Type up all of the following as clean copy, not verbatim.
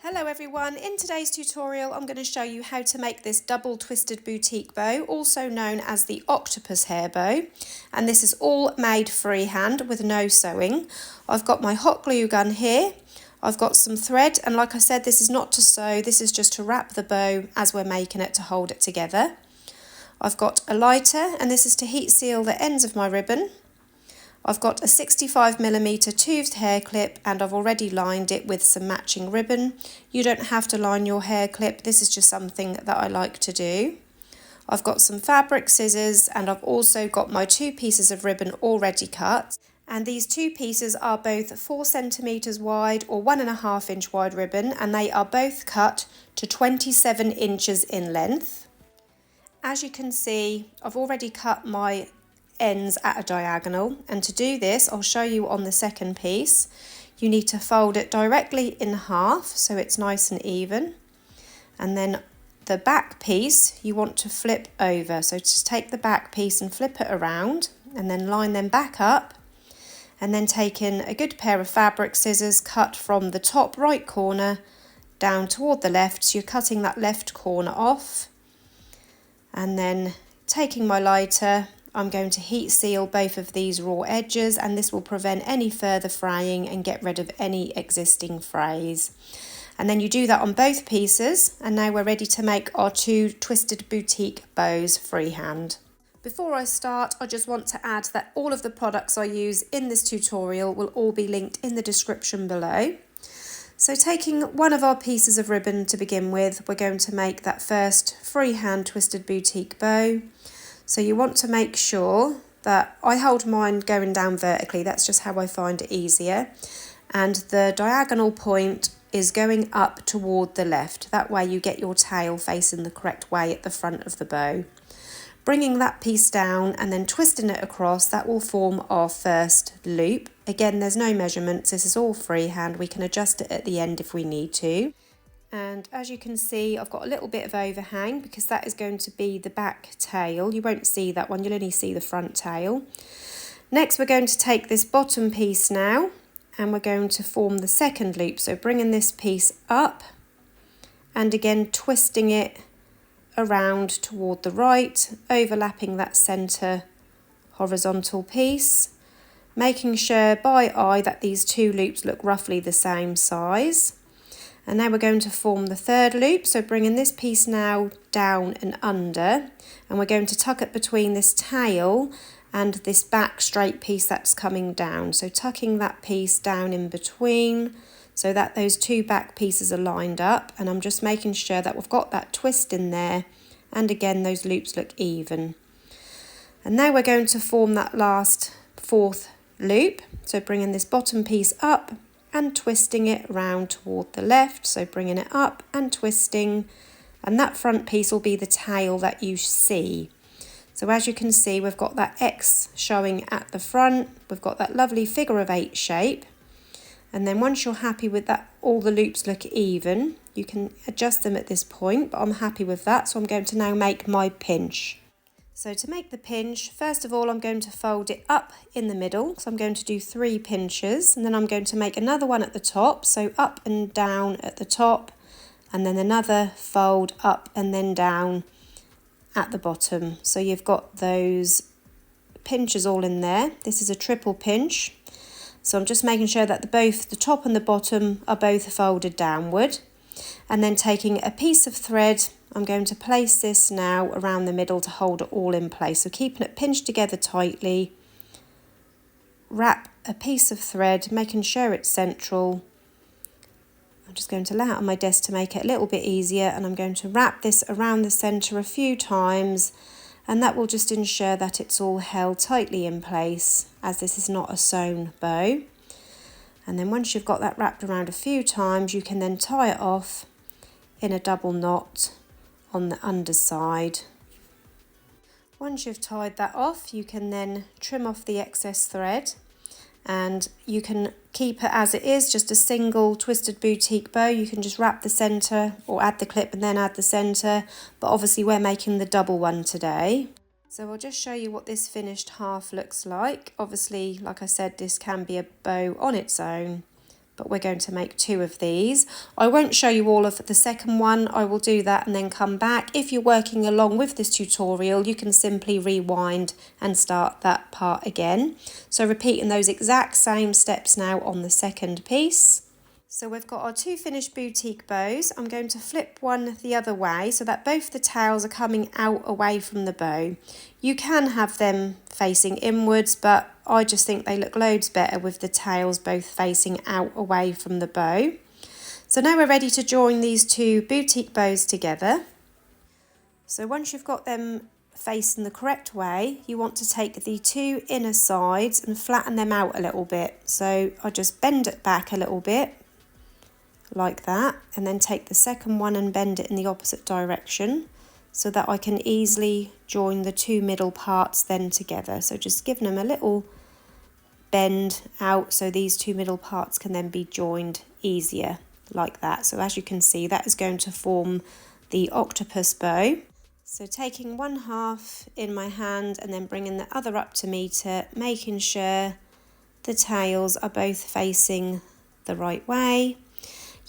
Hello everyone, in today's tutorial I'm going to show you how to make this double twisted boutique bow, also known as the octopus hair bow, and this is all made freehand with no sewing. I've got my hot glue gun here, I've got some thread, and like I said, this is not to sew, this is just to wrap the bow as we're making it to hold it together. I've got a lighter, and this is to heat seal the ends of my ribbon. I've got a 65mm toothed hair clip, and I've already lined it with some matching ribbon. You don't have to line your hair clip, this is just something that I like to do. I've got some fabric scissors, and I've also got my 2 pieces of ribbon already cut. And these 2 pieces are both 4cm wide or 1.5 inch wide ribbon, and they are both cut to 27 inches in length. As you can see, I've already cut my ends at a diagonal, and to do this I'll show you on the second piece. You need to fold it directly in half so it's nice and even, and then the back piece you want to flip over, so just take the back piece and flip it around and then line them back up, and then take in a good pair of fabric scissors, cut from the top right corner down toward the left, so you're cutting that left corner off, and then taking my lighter I'm going to heat seal both of these raw edges, and this will prevent any further fraying and get rid of any existing frays. And then you do that on both pieces, and now we're ready to make our 2 twisted boutique bows freehand. Before I start, I just want to add that all of the products I use in this tutorial will all be linked in the description below. So taking one of our pieces of ribbon to begin with, we're going to make that first freehand twisted boutique bow. So you want to make sure that I hold mine going down vertically, that's just how I find it easier, and the diagonal point is going up toward the left, that way you get your tail facing the correct way at the front of the bow. Bringing that piece down and then twisting it across, that will form our first loop. Again, there's no measurements, this is all freehand, we can adjust it at the end if we need to. And as you can see, I've got a little bit of overhang because that is going to be the back tail. You won't see that one, you'll only see the front tail. Next, we're going to take this bottom piece now, and we're going to form the second loop. So bringing this piece up, and again twisting it around toward the right, overlapping that centre horizontal piece, making sure by eye that these 2 loops look roughly the same size. And now we're going to form the third loop, so bringing this piece now down and under, and we're going to tuck it between this tail and this back straight piece that's coming down. So tucking that piece down in between so that those 2 back pieces are lined up, and I'm just making sure that we've got that twist in there, and again those loops look even. And now we're going to form that last 4th loop, so bringing this bottom piece up and twisting it round toward the left, so bringing it up and twisting, and that front piece will be the tail that you see. So as you can see, we've got that X showing at the front, we've got that lovely figure of 8 shape, and then once you're happy with that, all the loops look even, you can adjust them at this point, but I'm happy with that, so I'm going to now make my pinch. So to make the pinch, first of all I'm going to fold it up in the middle, so I'm going to do 3 pinches, and then I'm going to make another one at the top, so up and down at the top, and then another fold up and then down at the bottom. So you've got those pinches all in there. This is a triple pinch, so I'm just making sure that both the top and the bottom are both folded downward, and then taking a piece of thread, I'm going to place this now around the middle to hold it all in place. So keeping it pinched together tightly, wrap a piece of thread, making sure it's central. I'm just going to lay it on my desk to make it a little bit easier, and I'm going to wrap this around the centre a few times, and that will just ensure that it's all held tightly in place, as this is not a sewn bow. And then once you've got that wrapped around a few times, you can then tie it off in a double knot on the underside. Once you've tied that off, you can then trim off the excess thread, and you can keep it as it is, just a single twisted boutique bow. You can just wrap the centre or add the clip and then add the centre, but obviously we're making the double one today. So I'll just show you what this finished half looks like. Obviously, like I said, this can be a bow on its own, but we're going to make 2 of these. I won't show you all of the second one. I will do that and then come back. If you're working along with this tutorial, you can simply rewind and start that part again. So repeating those exact same steps now on the second piece. So we've got our 2 finished boutique bows. I'm going to flip one the other way so that both the tails are coming out away from the bow. You can have them facing inwards, but I just think they look loads better with the tails both facing out away from the bow. So now we're ready to join these 2 boutique bows together. So once you've got them facing the correct way, you want to take the 2 inner sides and flatten them out a little bit. So I just bend it back a little bit like that, and then take the second one and bend it in the opposite direction so that I can easily join the 2 middle parts then together. So just giving them a little bend out so these 2 middle parts can then be joined easier like that. So as you can see, that is going to form the octopus bow. So taking one half in my hand and then bringing the other up to meter, making sure the tails are both facing the right way.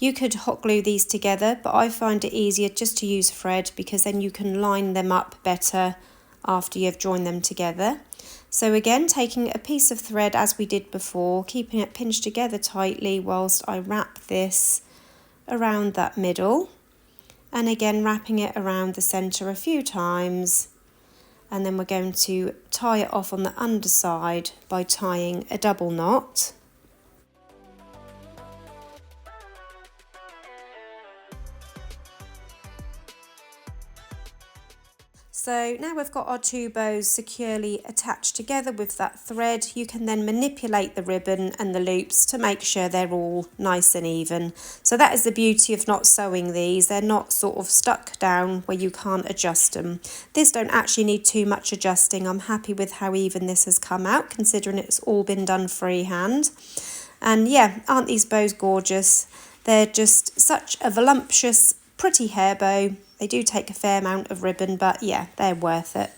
You could hot glue these together, but I find it easier just to use thread because then you can line them up better after you've joined them together. So again, taking a piece of thread as we did before, keeping it pinched together tightly whilst I wrap this around that middle. And again, wrapping it around the centre a few times. And then we're going to tie it off on the underside by tying a double knot. So now we've got our 2 bows securely attached together with that thread. You can then manipulate the ribbon and the loops to make sure they're all nice and even. So that is the beauty of not sewing these. They're not sort of stuck down where you can't adjust them. This don't actually need too much adjusting. I'm happy with how even this has come out, considering it's all been done freehand. And yeah, aren't these bows gorgeous? They're just such a voluptuous, pretty hair bow. They do take a fair amount of ribbon, but yeah, they're worth it.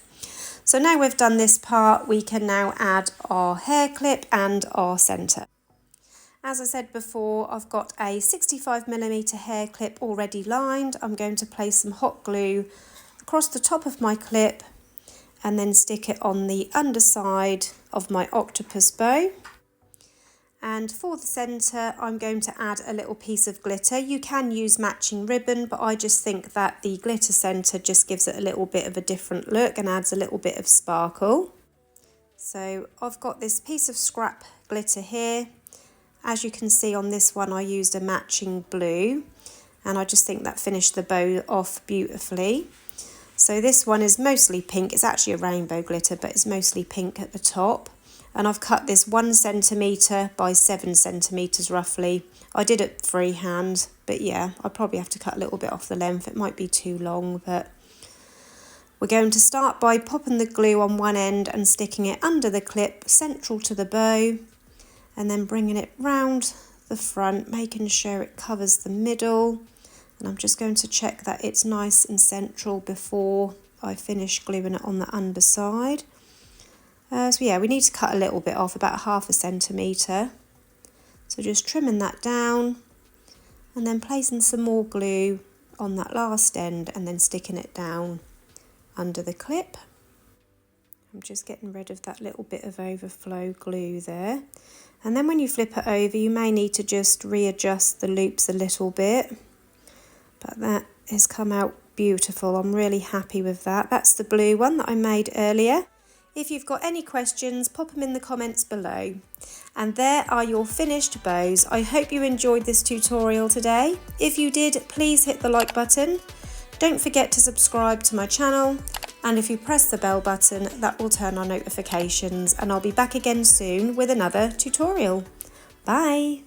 So now we've done this part, we can now add our hair clip and our centre. As I said before, I've got a 65mm hair clip already lined. I'm going to place some hot glue across the top of my clip and then stick it on the underside of my octopus bow. And for the centre, I'm going to add a little piece of glitter. You can use matching ribbon, but I just think that the glitter centre just gives it a little bit of a different look and adds a little bit of sparkle. So I've got this piece of scrap glitter here. As you can see on this one, I used a matching blue, and I just think that finished the bow off beautifully. So this one is mostly pink. It's actually a rainbow glitter, but it's mostly pink at the top. And I've cut this 1 centimetre by 7 centimetres roughly. I did it freehand, but yeah, I probably have to cut a little bit off the length. It might be too long, but we're going to start by popping the glue on one end and sticking it under the clip, central to the bow, and then bringing it round the front, making sure it covers the middle. And I'm just going to check that it's nice and central before I finish gluing it on the underside. So yeah, we need to cut a little bit off, about 1/2 centimetre. So just trimming that down and then placing some more glue on that last end and then sticking it down under the clip. I'm just getting rid of that little bit of overflow glue there. And then when you flip it over, you may need to just readjust the loops a little bit. But that has come out beautiful. I'm really happy with that. That's the blue one that I made earlier. If you've got any questions, pop them in the comments below. And there are your finished bows. I hope you enjoyed this tutorial today. If you did, please hit the like button. Don't forget to subscribe to my channel. And if you press the bell button, that will turn on notifications. And I'll be back again soon with another tutorial. Bye!